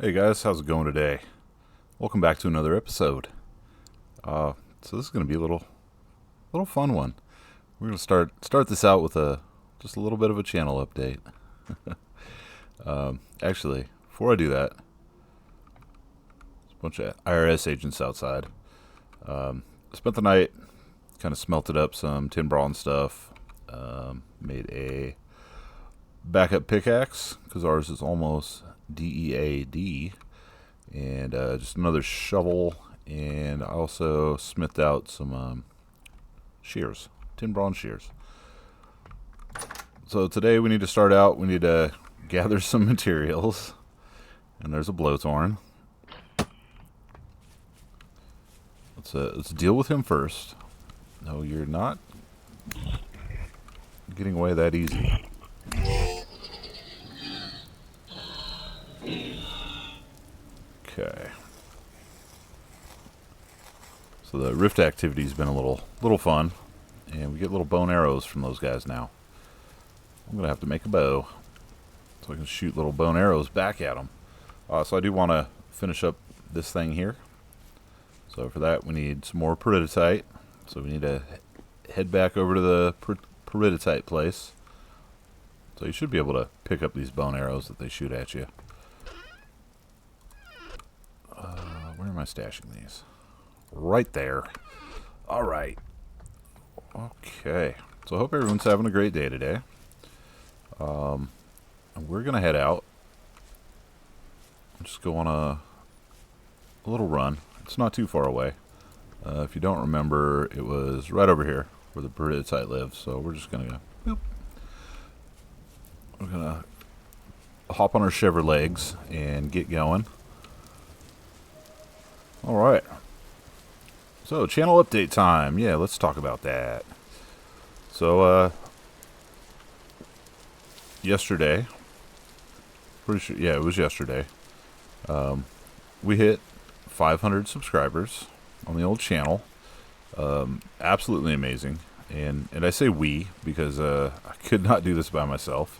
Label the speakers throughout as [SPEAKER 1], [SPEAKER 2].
[SPEAKER 1] Hey guys, how's it going today? Welcome back to another episode. So this is going to be a little fun one. We're going to start this out with just a little bit of a channel update. Actually, before I do that, there's a bunch of IRS agents outside. I spent the night, kind of smelted up some tin bronze stuff. Made a backup pickaxe because ours is almost DEAD, and just another shovel, and I also smithed out some shears, tin bronze shears. So today we need to start out, we need to gather some materials, and there's a blowthorn. Let's deal with him first. No, you're not getting away that easy. Okay. So the rift activity's been a little fun, and we get little bow and arrows from those guys now. I'm gonna have to make a bow so I can shoot little bow and arrows back at them. So I do want to finish up this thing here. So for that we need some more peridotite. So we need to head back over to the peridotite place. So you should be able to pick up these bow and arrows that they shoot at you. Where am I stashing these? Right there. Alright. Okay. So I hope everyone's having a great day today. And we're going to head out. Just go on a little run. It's not too far away. If you don't remember, it was right over here where the peridotite lives. So we're just going to go. Boop. We're going to hop on our shiver legs and get going. Alright. So, channel update time. Yeah, let's talk about that. So, yesterday, pretty sure, yeah, it was yesterday, we hit 500 subscribers on the old channel. Absolutely amazing. And I say we because I could not do this by myself.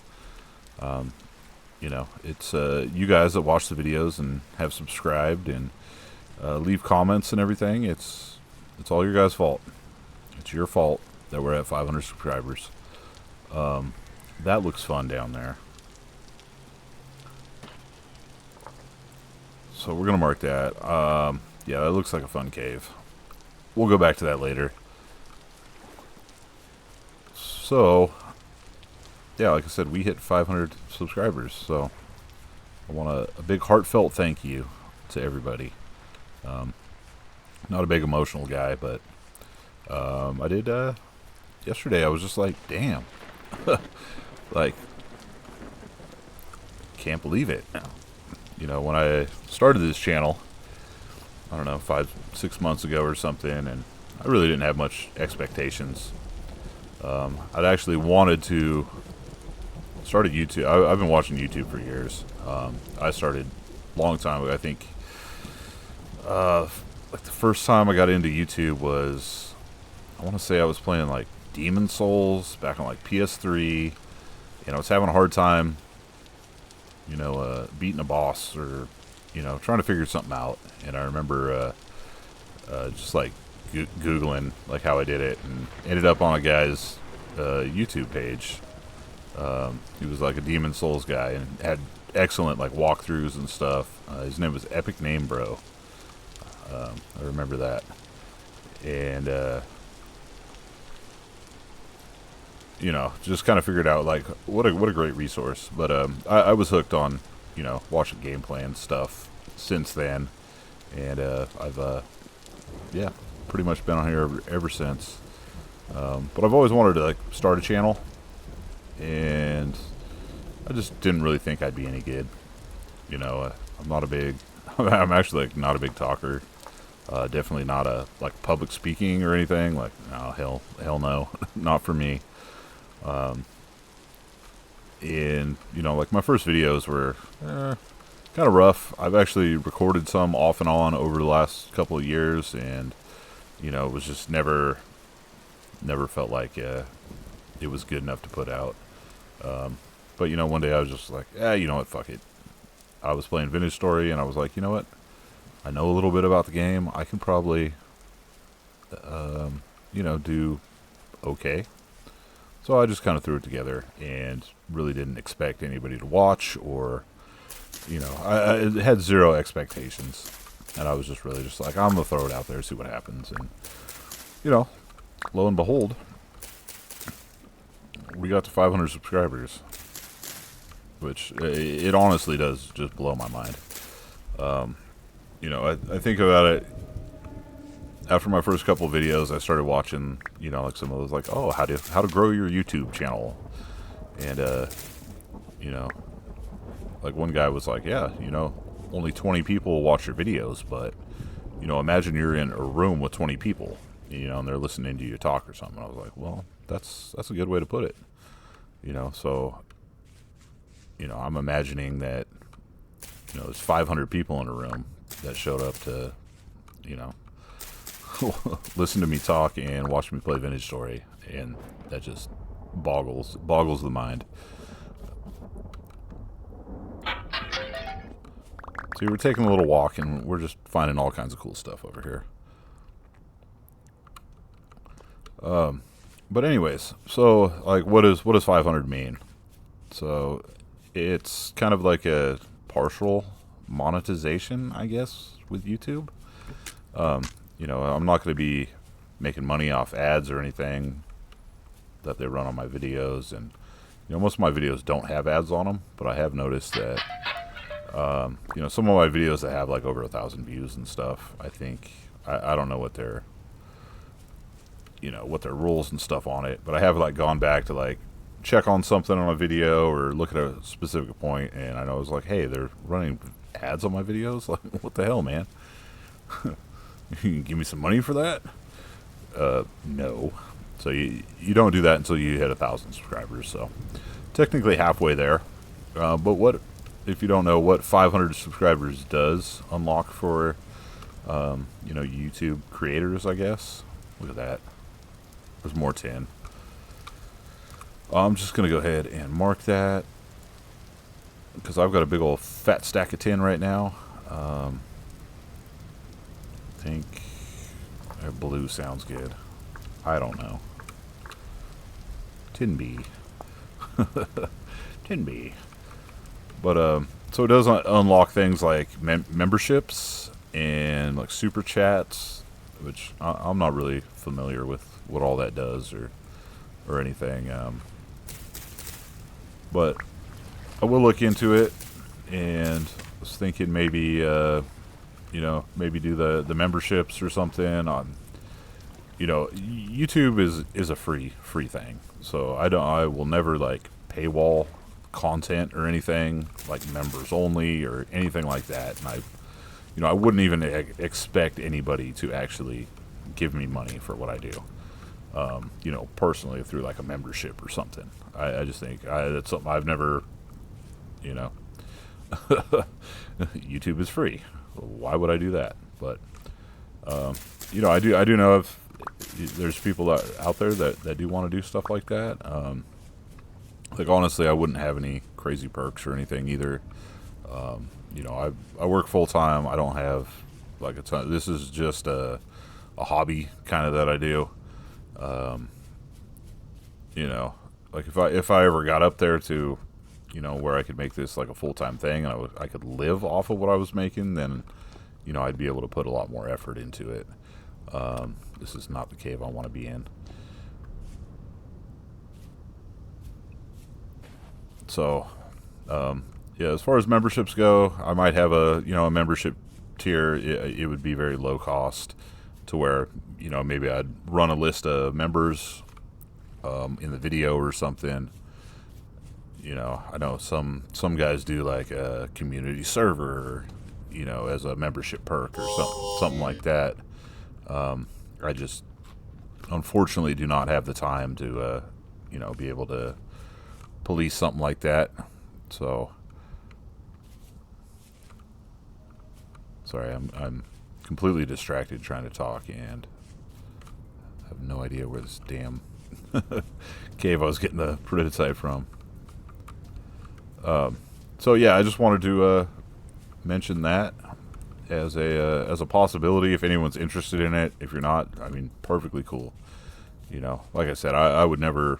[SPEAKER 1] You know, it's you guys that watch the videos and have subscribed and leave comments and everything. It's all your guys' fault. It's your fault that we're at 500 subscribers. That looks fun down there. So we're gonna mark that. Yeah, that looks like a fun cave. We'll go back to that later. So, yeah, like I said, we hit 500 subscribers. So I want a big heartfelt thank you to everybody. Not a big emotional guy, but I did yesterday. I was just like, damn, like, can't believe it. You know, when I started this channel, I don't know, 5-6 months ago or something, and I really didn't have much expectations. I'd actually wanted to start a YouTube. I've been watching YouTube for years. I started a long time ago. I think like the first time I got into YouTube was, I want to say I was playing like Demon Souls back on like PS3, and I was having a hard time, you know, beating a boss or, you know, trying to figure something out. And I remember just like Googling like how I did it, and ended up on a guy's YouTube page. He was like a Demon Souls guy and had excellent like walkthroughs and stuff. His name was Epic Name Bro. I remember that. And you know, just kind of figured out like what a great resource. But I was hooked on, you know, watching gameplay and stuff since then, and I've yeah, pretty much been on here ever since. But I've always wanted to like start a channel, and I just didn't really think I'd be any good. You know, I'm not a big I'm actually like not a big talker. Definitely not a like public speaking or anything. Like, no, hell no, not for me. And you know, like my first videos were kind of rough. I've actually recorded some off and on over the last couple of years, and you know, it was just never felt like it was good enough to put out. But you know, one day I was just like, you know what, fuck it. I was playing Vintage Story, and I was like, you know what? I know a little bit about the game. I can probably, do okay. So I just kind of threw it together and really didn't expect anybody to watch or, I had zero expectations. And I was just really just like, I'm going to throw it out there, see what happens. And, lo and behold, we got to 500 subscribers, which it honestly does just blow my mind. I think about it. After my first couple of videos, I started watching, like some of those, like, how to grow your YouTube channel. And, like one guy was like, yeah, only 20 people watch your videos, but, imagine you're in a room with 20 people, and they're listening to you talk or something. I was like, well, that's a good way to put it. So, I'm imagining that, there's 500 people in a room that showed up to, listen to me talk and watch me play Vintage Story, and that just boggles the mind. So we're taking a little walk, and we're just finding all kinds of cool stuff over here. But anyways, so like, what does 500 mean? So it's kind of like a partial monetization, I guess, with YouTube. I'm not going to be making money off ads or anything that they run on my videos, and most of my videos don't have ads on them, but I have noticed that some of my videos that have like over 1,000 views and stuff, I think I don't know what their rules and stuff on it, but I have like gone back to like check on something on a video or look at a specific point, and I know it's like, hey, they're running ads on my videos. Like, what the hell, man? You can give me some money for that? No. So you don't do that until you hit 1,000 subscribers. So technically halfway there. But what if you don't know what 500 subscribers does unlock for YouTube creators? I guess. Look at that. There's more tin. I'm just gonna go ahead and mark that because I've got a big old fat stack of tin right now. I think blue sounds good. I don't know. Tin B. Tin B. But, so it does unlock things like memberships and like super chats, which I'm not really familiar with what all that does or anything. But I will look into it, and I was thinking maybe, maybe do the memberships or something on, YouTube is a free thing. So I will never like paywall content or anything like members only or anything like that. And I wouldn't even expect anybody to actually give me money for what I do. Personally through like a membership or something. I just think that's something I've never, YouTube is free. Why would I do that? But, I do know if there's people out there that do want to do stuff like that. Like honestly, I wouldn't have any crazy perks or anything either. I work full time. I don't have like a ton. This is just a hobby kind of that I do. Like if I ever got up there to, where I could make this like a full-time thing and I could live off of what I was making, then, I'd be able to put a lot more effort into it. This is not the cave I want to be in. So, as far as memberships go, I might have a membership tier. It would be very low cost to where, maybe I'd run a list of members in the video or something. I know some guys do like a community server, as a membership perk or something like that. I just unfortunately do not have the time to, be able to police something like that. So, sorry, I'm completely distracted trying to talk and I have no idea where this damn cave I was getting the prototype from. So yeah, I just wanted to mention that as a possibility if anyone's interested in it. If you're not, I mean, perfectly cool. You know, like I said, I would never,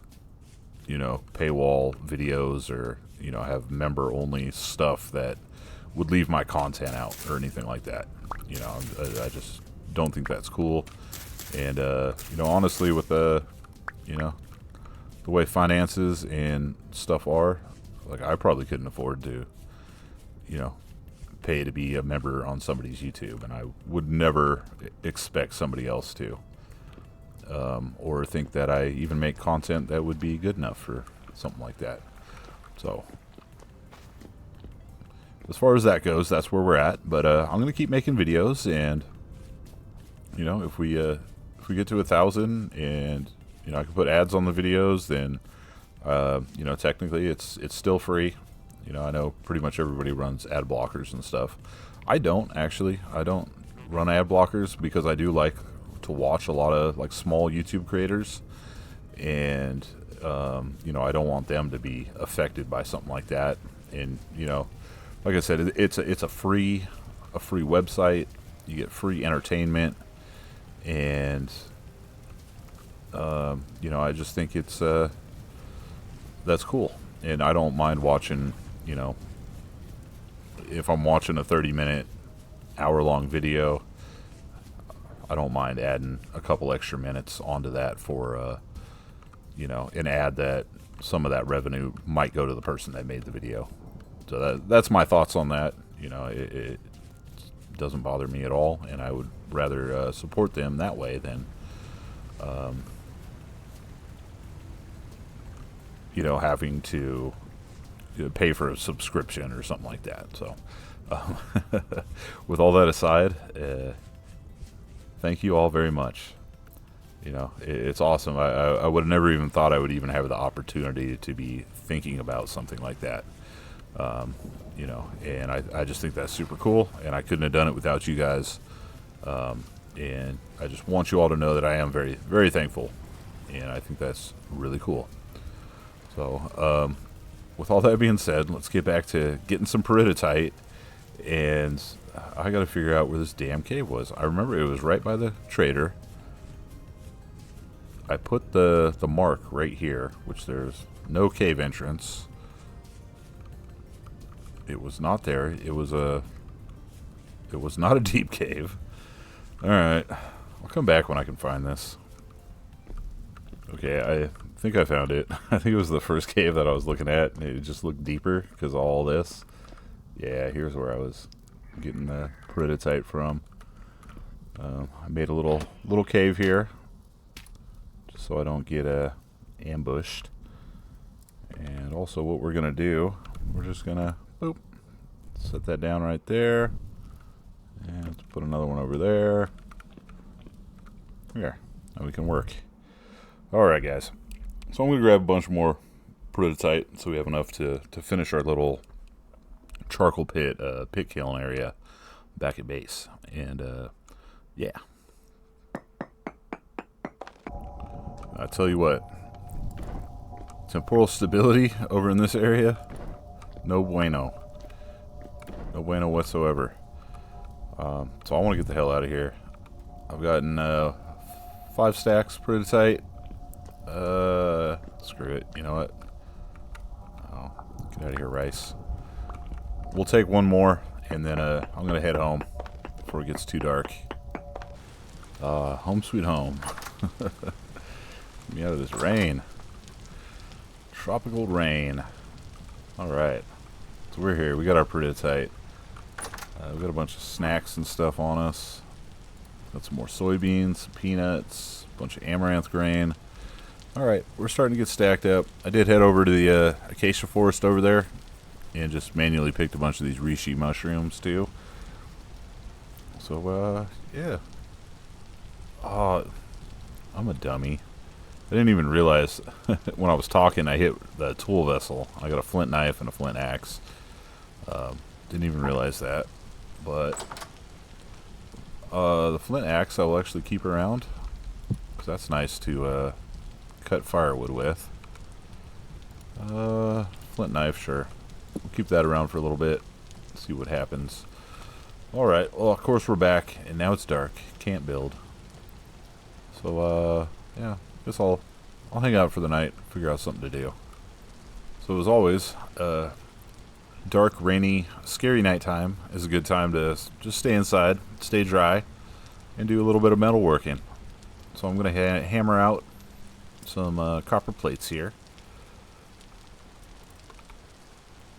[SPEAKER 1] you know, paywall videos or, you know, have member only stuff that would leave my content out or anything like that. You know, I just don't think that's cool. And you know, honestly, with the, you know, the way finances and stuff are, like, I probably couldn't afford to, you know, pay to be a member on somebody's YouTube, and I would never expect somebody else to, or think that I even make content that would be good enough for something like that. So as far as that goes, that's where we're at. But I'm gonna keep making videos, and you know, if we get to 1,000 and, you know, I can put ads on the videos, then you know, technically it's still free. You know, I know pretty much everybody runs ad blockers and stuff. I don't, actually. I don't run ad blockers because I do like to watch a lot of, like, small YouTube creators, and you know, I don't want them to be affected by something like that. And, you know, like I said, it's a free website. You get free entertainment, and you know, I just think it's that's cool. And I don't mind watching, you know, if I'm watching a 30-minute, hour-long video, I don't mind adding a couple extra minutes onto that for, you know, an ad that some of that revenue might go to the person that made the video. So that's my thoughts on that. You know, it doesn't bother me at all, and I would rather support them that way than, you know, having to pay for a subscription or something like that. So with all that aside, thank you all very much. You know, it's awesome. I would have never even thought I would even have the opportunity to be thinking about something like that. You know, and I just think that's super cool, and I couldn't have done it without you guys. And I just want you all to know that I am very, very thankful, and I think that's really cool. So, with all that being said, let's get back to getting some peridotite, and I gotta figure out where this damn cave was. I remember it was right by the trader. I put the mark right here, which there's no cave entrance. It was not there. It was not a deep cave. Alright, I'll come back when I can find this. Okay, I think I found it. I think it was the first cave that I was looking at, and it just looked deeper because of all this. Yeah, here's where I was getting the peridotite from. I made a little cave here, just so I don't get ambushed. And also, what we're gonna do, we're just gonna boop, set that down right there, and let's put another one over there. There, now we can work. All right, guys. So I'm gonna grab a bunch more peridotite so we have enough to finish our little charcoal pit kiln area back at base. And yeah, I tell you what, temporal stability over in this area, no bueno, no bueno whatsoever. So I want to get the hell out of here. I've gotten 5 stacks peridotite. Screw it. You know what? Oh, get out of here, rice. We'll take one more, and then I'm gonna head home before it gets too dark. Home sweet home. Get me out of this rain. Tropical rain. Alright. So we're here. We got our peridotite. We've got a bunch of snacks and stuff on us. Got some more soybeans, some peanuts, a bunch of amaranth grain. Alright, we're starting to get stacked up. I did head over to the acacia forest over there and just manually picked a bunch of these reishi mushrooms too. So, yeah. Oh, I'm a dummy. I didn't even realize when I was talking I hit the tool vessel. I got a flint knife and a flint axe. Didn't even realize that. But the flint axe I will actually keep around, because that's nice to cut firewood with. Flint knife, sure. We'll keep that around for a little bit, see what happens. Alright, well, of course we're back, and now it's dark. Can't build. So, yeah, guess I'll hang out for the night, figure out something to do. So, as always, dark, rainy, scary nighttime is a good time to just stay inside, stay dry, and do a little bit of metalworking. So I'm going to hammer out some copper plates here,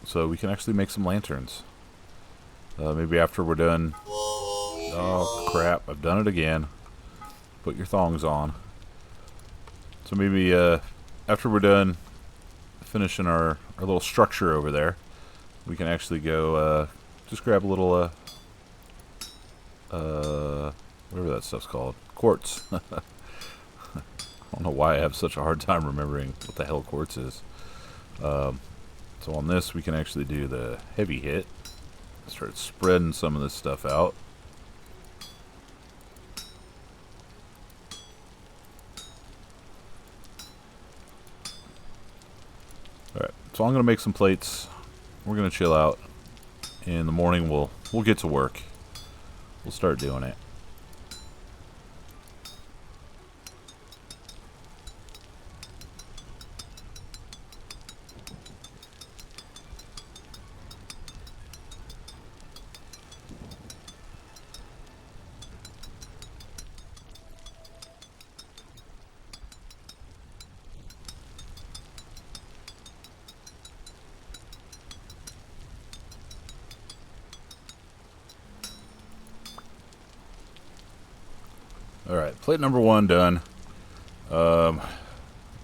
[SPEAKER 1] so we can actually make some lanterns. Maybe after we're done. Oh crap, I've done it again. Put your thongs on. So maybe after we're done finishing our little structure over there, we can actually go just grab a little whatever that stuff's called. Quartz. I don't know why I have such a hard time remembering what the hell quartz is. So on this we can actually do the heavy hit. Start spreading some of this stuff out. Alright, so I'm going to make some plates. We're going to chill out. In the morning we'll get to work. We'll start doing it. Alright, plate number 1 done. I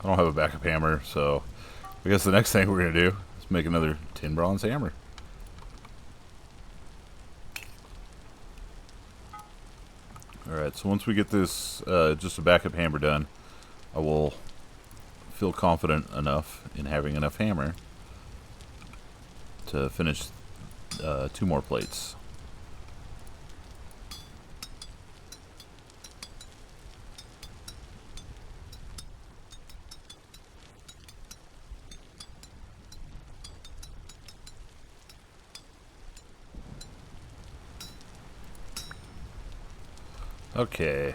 [SPEAKER 1] don't have a backup hammer, so I guess the next thing we're going to do is make another tin bronze hammer. Alright, so once we get this, just a backup hammer done, I will feel confident enough in having enough hammer to finish 2 more plates. Okay,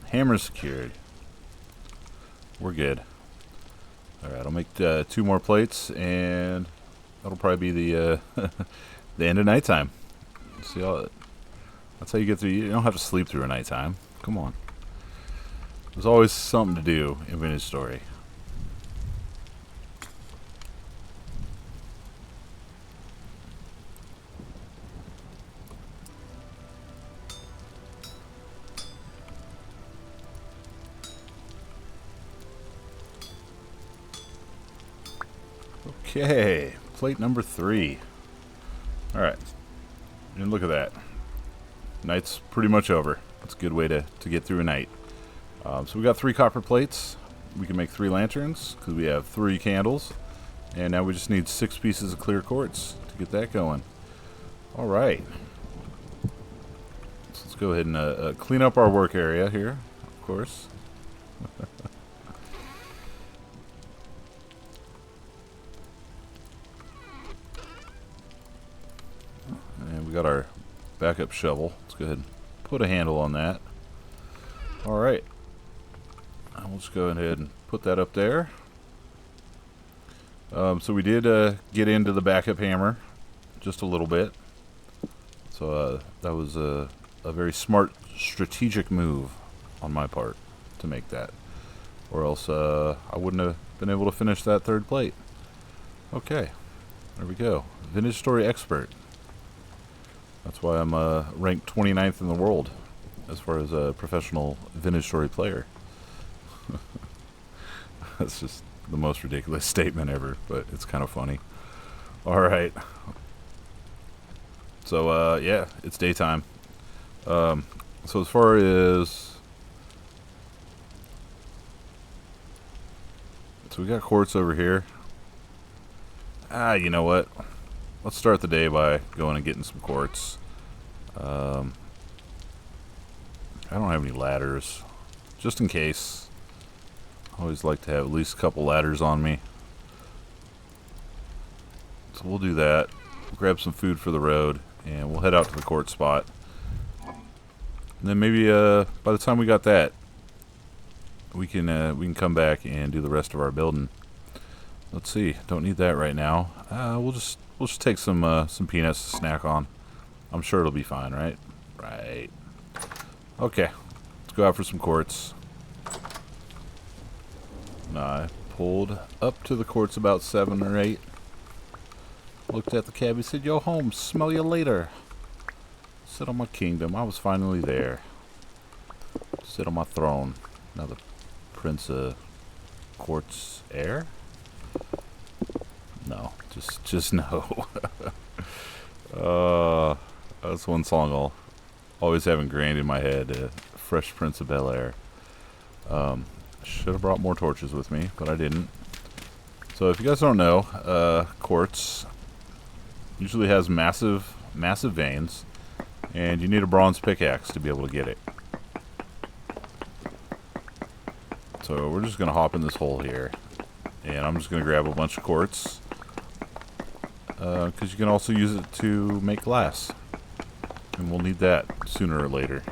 [SPEAKER 1] hammer secured. We're good. Alright, I'll make 2 more plates, and that'll probably be the the end of nighttime. See all that's how you get through. You don't have to sleep through a nighttime. Come on. There's always something to do in Vintage Story. Okay, plate number 3. Alright, and look at that. Night's pretty much over. That's a good way to get through a night. So we got 3 copper plates. We can make 3 lanterns, because we have 3 candles. And now we just need 6 pieces of clear quartz to get that going. Alright. So let's go ahead and clean up our work area here, of course. We got our backup shovel. Let's go ahead and put a handle on that. Alright. We'll just go ahead and put that up there. So we did get into the backup hammer just a little bit. So that was a very smart strategic move on my part to make that. Or else I wouldn't have been able to finish that 3rd plate. Okay. There we go. Vintage Story expert. That's why I'm ranked 29th in the world as far as a professional Vintage Story player. That's just the most ridiculous statement ever, but it's kind of funny. Alright. So, yeah, it's daytime. So as far as... So we got quartz over here. You know what? Let's start the day by going and getting some quartz. I don't have any ladders. Just in case. I always like to have at least a couple ladders on me. So we'll do that. We'll grab some food for the road, and we'll head out to the quartz spot. And then maybe by the time we got that, we can come back and do the rest of our building. Let's see. Don't need that right now. We'll just take some peanuts to snack on. I'm sure it'll be fine, right? Right. Okay. Let's go out for some quartz. And I pulled up to the quartz about 7 or 8. Looked at the cabbie, said, "Yo, home, smell you later." Sit on my kingdom. I was finally there. Sit on my throne. Now the Prince of Quartz Air? No, just no. That's one song I'll always have ingrained in my head. Fresh Prince of Bel-Air. Should have brought more torches with me, but I didn't. So if you guys don't know, quartz usually has massive veins, and you need a bronze pickaxe to be able to get it. So we're just going to hop in this hole here, and I'm just going to grab a bunch of quartz, because you can also use it to make glass, and we'll need that sooner or later.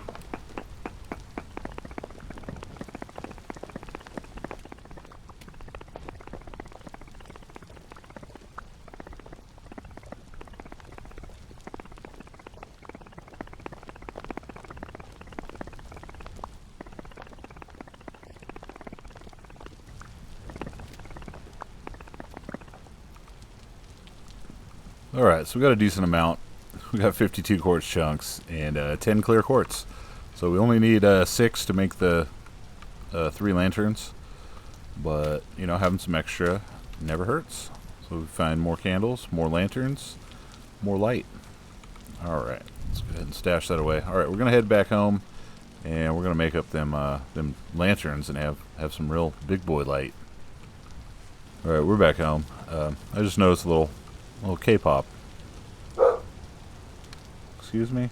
[SPEAKER 1] Alright, so we got a decent amount. We got 52 quartz chunks and 10 clear quartz. So we only need 6 to make the 3 lanterns. But, you know, having some extra never hurts. So we find more candles, more lanterns, more light. Alright, let's go ahead and stash that away. Alright, we're going to head back home, and we're going to make up them lanterns and have some real big boy light. Alright, we're back home. I just noticed a little K-pop. Excuse me? I'm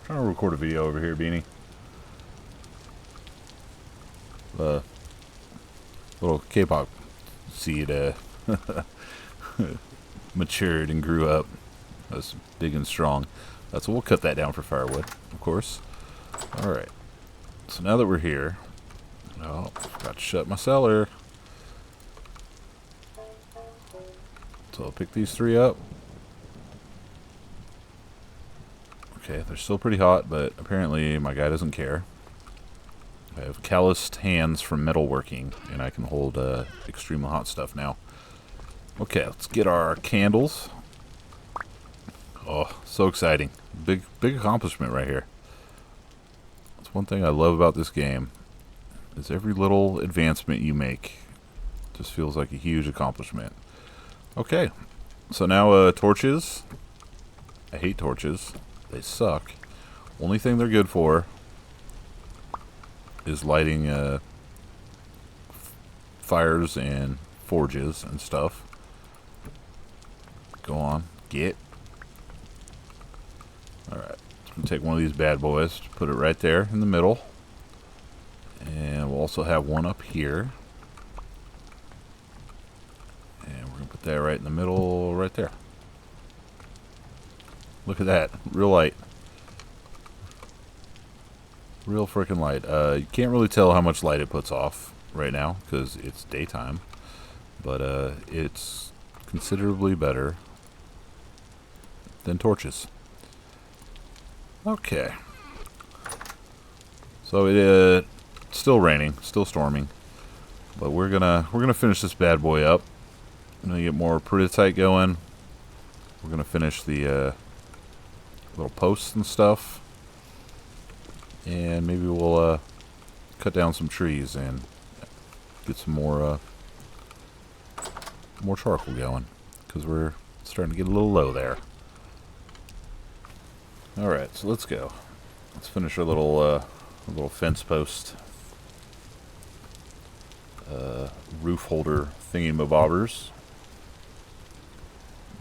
[SPEAKER 1] trying to record a video over here, Beanie. Little K-pop seed matured and grew up. That's big and strong. So we'll cut that down for firewood, of course. Alright. So now that we're here... Oh, forgot to shut my cellar. So I'll pick these 3 up. Okay, they're still pretty hot, but apparently my guy doesn't care. I have calloused hands from metalworking, and I can hold extremely hot stuff now. Okay, let's get our candles. Oh, so exciting. Big accomplishment right here. That's one thing I love about this game, is every little advancement you make just feels like a huge accomplishment. Okay, so now torches. I hate torches. They suck. Only thing they're good for is lighting fires and forges and stuff. Go on, get. Alright, I'm going to take one of these bad boys, put it right there in the middle. And we'll also have one up here. And we're going to put that right in the middle, right there. Look at that. Real light. Real freaking light. You can't really tell how much light it puts off right now because it's daytime. But it's considerably better than torches. Okay. So it's still raining, still storming. But we're gonna finish this bad boy up. I'm gonna get more prototype going. We're gonna finish the little posts and stuff, and maybe we'll cut down some trees and get some more charcoal going, because we're starting to get a little low there. Alright, so let's go. Let's finish our little fence post roof holder thingy-mabobbers.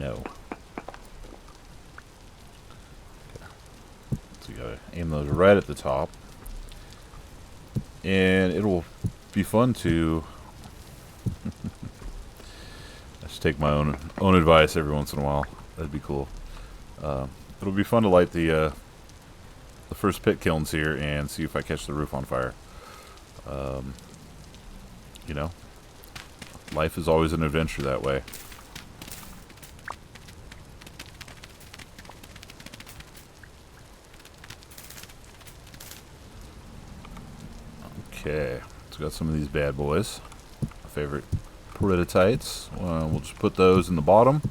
[SPEAKER 1] No. So you gotta aim those right at the top, and it'll be fun to I should take my own advice every once in a while. That'd be cool. It'll be fun to light the the first pit kilns here and see if I catch the roof on fire. You know, life is always an adventure that way. Okay, so got some of these bad boys. My favorite peridiotites. We'll just put those in the bottom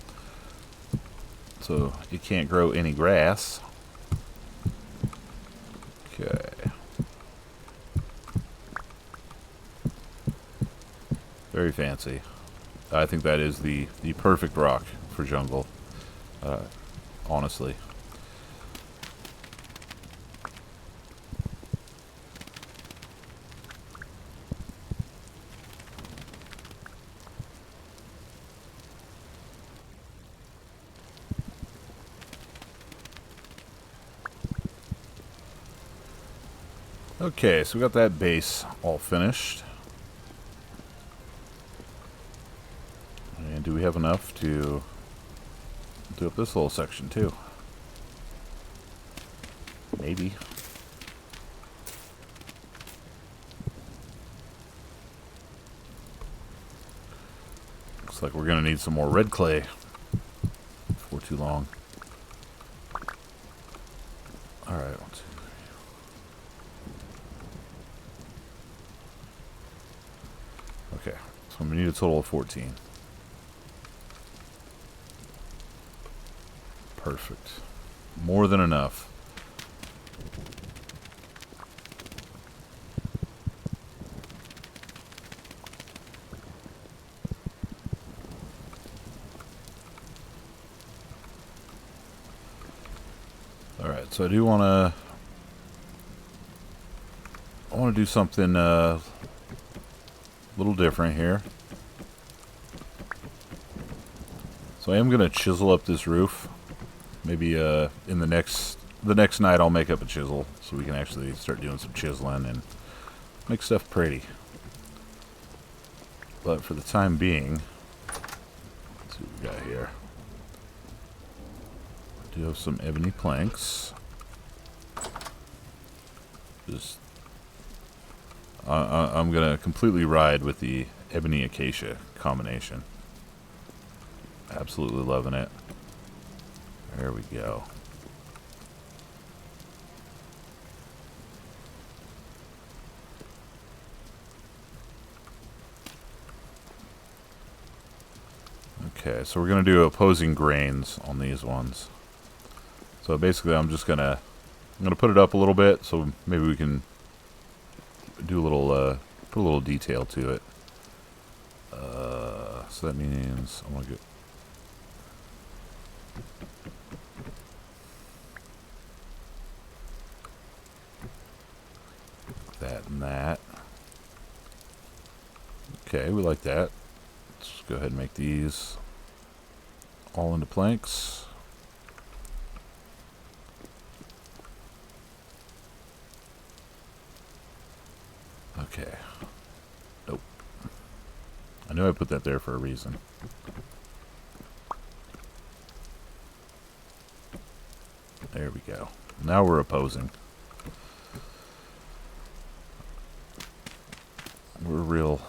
[SPEAKER 1] so it can't grow any grass. Okay. Very fancy. I think that is the perfect rock for jungle, honestly. Okay, so we got that base all finished. And do we have enough to do up this little section too? Maybe. Looks like we're gonna need some more red clay before too long. Alright, okay, so I'm going to need a total of 14. Perfect. More than enough. Alright, so I do want to... I want to do something a little different here. So I am going to chisel up this roof. Maybe in the next night I'll make up a chisel so we can actually start doing some chiseling and make stuff pretty. But for the time being, let's see what we got here. I do have some ebony planks. Just I'm gonna completely ride with the ebony acacia combination. Absolutely loving it. There we go. Okay, so we're gonna do opposing grains on these ones. So basically, I'm gonna put it up a little bit, so maybe we can do a little put a little detail to it. So that means I want to get. That and that. Okay, we like that. Let's go ahead and make these all into planks. Okay. Nope. I knew I put that there for a reason. There we go. Now we're opposing. We're real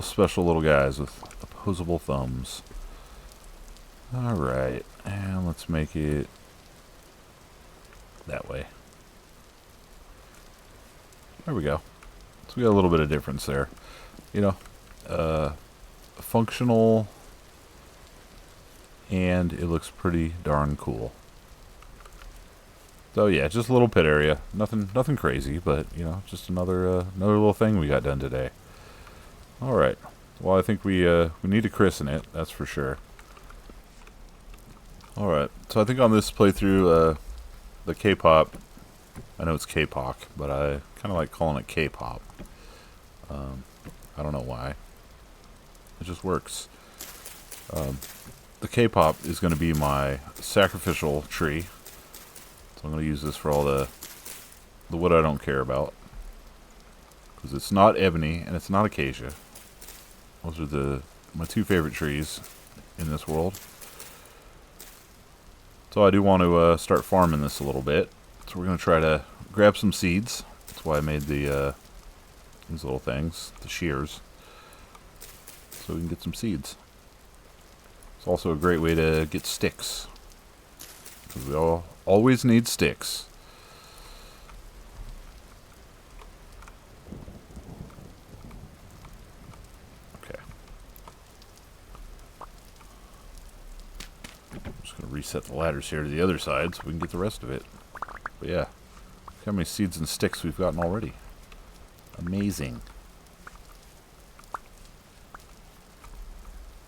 [SPEAKER 1] special little guys with opposable thumbs. Alright, and let's make it that way. There we go. So we got a little bit of difference there. You know, functional, and it looks pretty darn cool. So yeah, just a little pit area. Nothing crazy, but you know, just another little thing we got done today. All right. Well, I think we need to christen it. That's for sure. All right. So I think on this playthrough, the K-pop. I know it's K-pop, but I kind of like calling it K-pop. I don't know why. It just works. The K-pop is going to be my sacrificial tree. So I'm going to use this for all the wood I don't care about. Because it's not ebony and it's not acacia. Those are my two favorite trees in this world. So I do want to start farming this a little bit. So we're going to try to grab some seeds. That's why I made the these little things, the shears, so we can get some seeds. It's also a great way to get sticks, because we always need sticks. Okay. I'm just going to reset the ladders here to the other side so we can get the rest of it. But yeah, look how many seeds and sticks we've gotten already. Amazing.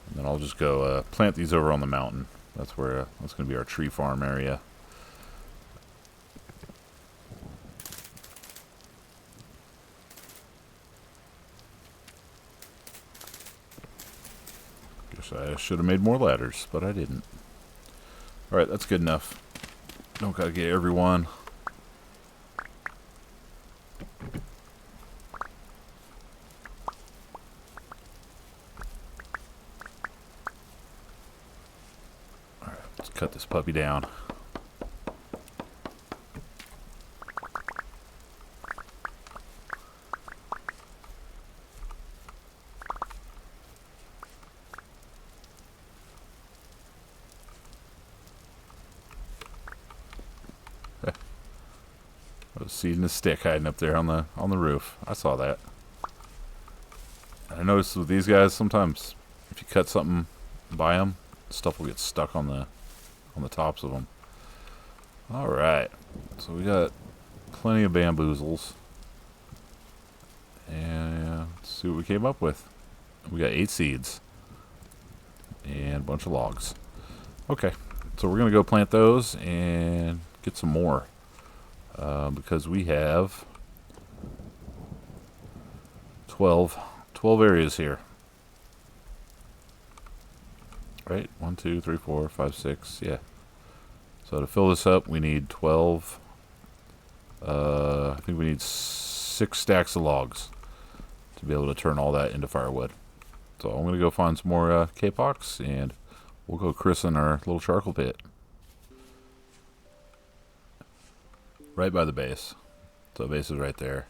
[SPEAKER 1] And then I'll just go plant these over on the mountain. That's where that's going to be our tree farm area. Guess I should have made more ladders, but I didn't. Alright, that's good enough. Don't gotta get everyone. Alright, let's cut this puppy down. I was seeding a stick hiding up there on the roof. I saw that. And I noticed with these guys sometimes if you cut something by them, stuff will get stuck on the tops of them. All right, so we got plenty of bamboozles, and let's see what we came up with. We got 8 seeds and a bunch of logs. Okay, so we're gonna go plant those and get some more. Because we have 12 areas here. Right? 1, 2, 3, 4, 5, 6. Yeah. So to fill this up, we need 12. I think we need 6 stacks of logs to be able to turn all that into firewood. So I'm going to go find some more K-Pox, and we'll go christen our little charcoal pit. Right by the base. So the base is right there.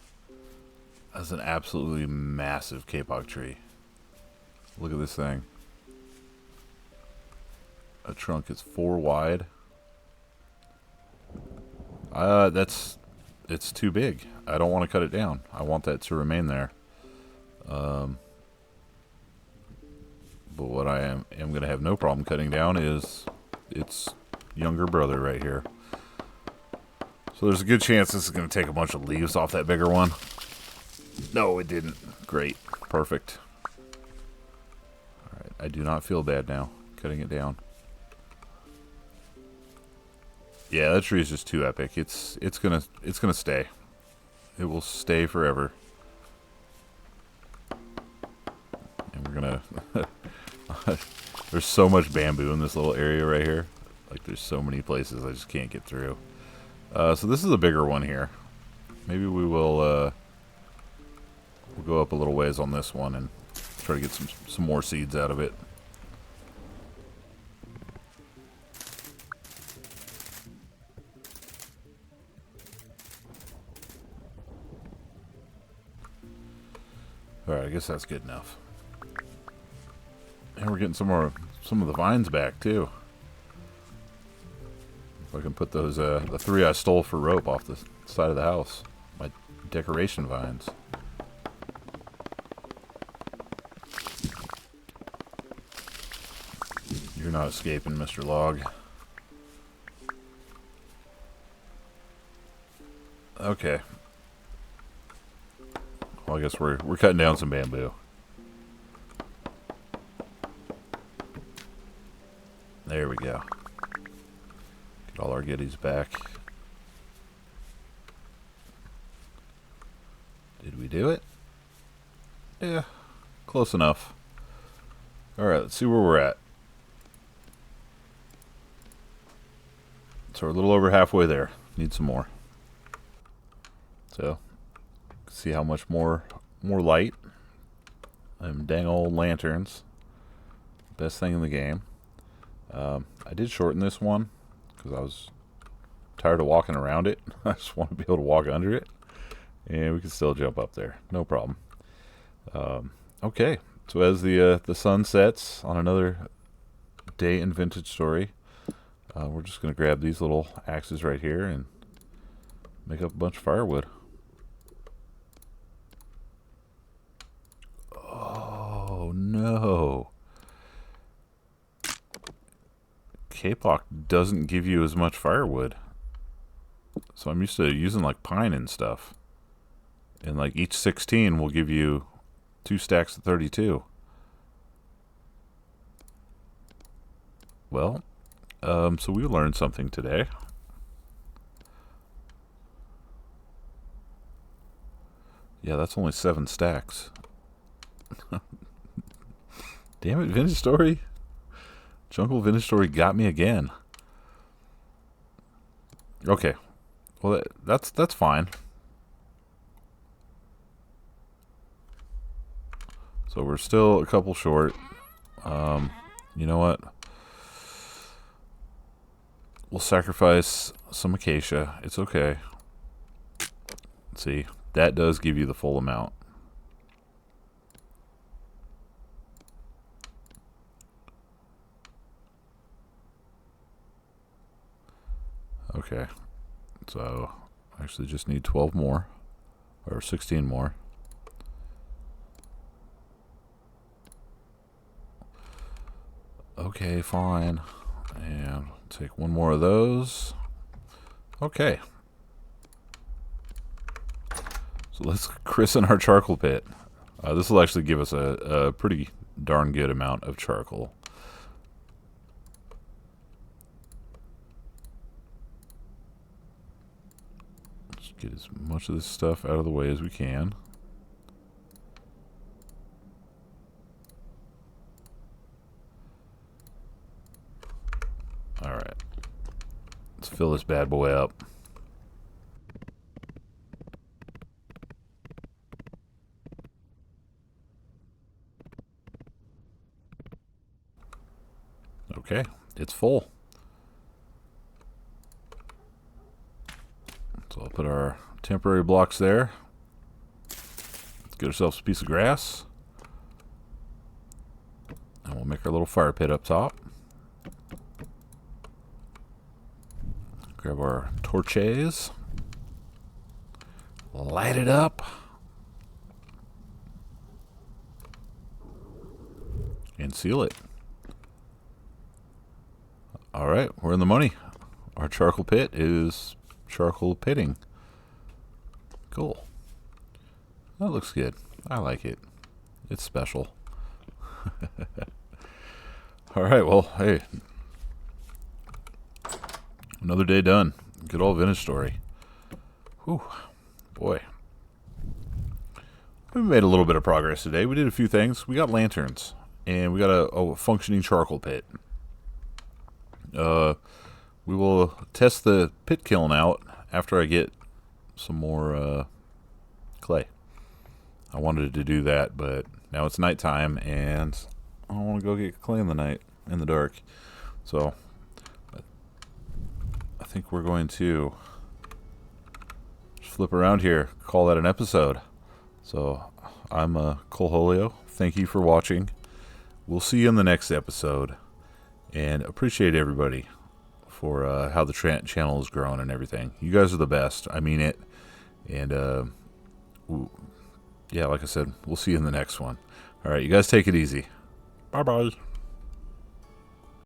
[SPEAKER 1] That's an absolutely massive K-Pox tree. Look at this thing. A trunk is 4 wide. It's too big. I don't want to cut it down. I want that to remain there. But what I am going to have no problem cutting down is its younger brother right here. So there's a good chance this is going to take a bunch of leaves off that bigger one. No, it didn't. Great. Perfect. Alright, I do not feel bad now cutting it down. Yeah, that tree is just too epic. It's gonna stay. It will stay forever. And we're gonna there's so much bamboo in this little area right here. Like there's so many places I just can't get through. So this is a bigger one here. Maybe we will we'll go up a little ways on this one and try to get some more seeds out of it. Alright, I guess that's good enough. And we're getting some of the vines back too. If I can put those, the 3 I stole for rope off the side of the house. My decoration vines. You're not escaping, Mr. Log. Okay. Well, I guess we're cutting down some bamboo. There we go. Get all our goodies back. Did we do it? Yeah, close enough. Alright, let's see where we're at. So we're a little over halfway there. Need some more. So, see how much more light. Them dang old lanterns. Best thing in the game. I did shorten this one because I was tired of walking around it. I just want to be able to walk under it. And we can still jump up there. No problem. Okay. So as the sun sets on another day in Vintage Story, we're just going to grab these little axes right here and make up a bunch of firewood. Oh, no. K-Block doesn't give you as much firewood. So I'm used to using like pine and stuff. And like each 16 will give you 2 stacks of 32. Well, so we learned something today. Yeah, that's only 7 stacks. Damn it, Vintage Story. Jungle Vintage Story got me again. Okay. Well, that's fine. So we're still a couple short. You know what? We'll sacrifice some acacia. It's okay. Let's see. That does give you the full amount. Okay. So I actually just need 12 more. Or 16 more. Okay, fine. And take one more of those. Okay. So let's christen our charcoal pit. This will actually give us a pretty darn good amount of charcoal. Let's get as much of this stuff out of the way as we can. Alright. Let's fill this bad boy up. Okay, it's full. So I'll put our temporary blocks there. Let's get ourselves a piece of grass. And we'll make our little fire pit up top. Grab our torches. Light it up. And seal it. Alright, we're in the money. Our charcoal pit is charcoal pitting. Cool. That looks good. I like it. It's special. Alright, well, hey. Another day done. Good old Vintage Story. Whew. Boy. We made a little bit of progress today. We did a few things. We got lanterns. And we got a functioning charcoal pit. We will test the pit kiln out after I get some more clay. I wanted to do that, but now it's nighttime and I don't want to go get clay in the dark. So I think we're going to flip around here, call that an episode. So I'm Cole Holio. Thank you for watching. We'll see you in the next episode. And appreciate everybody for how the channel has grown and everything. You guys are the best. I mean it. And yeah, like I said, we'll see you in the next one. All right, you guys take it easy. Bye-bye.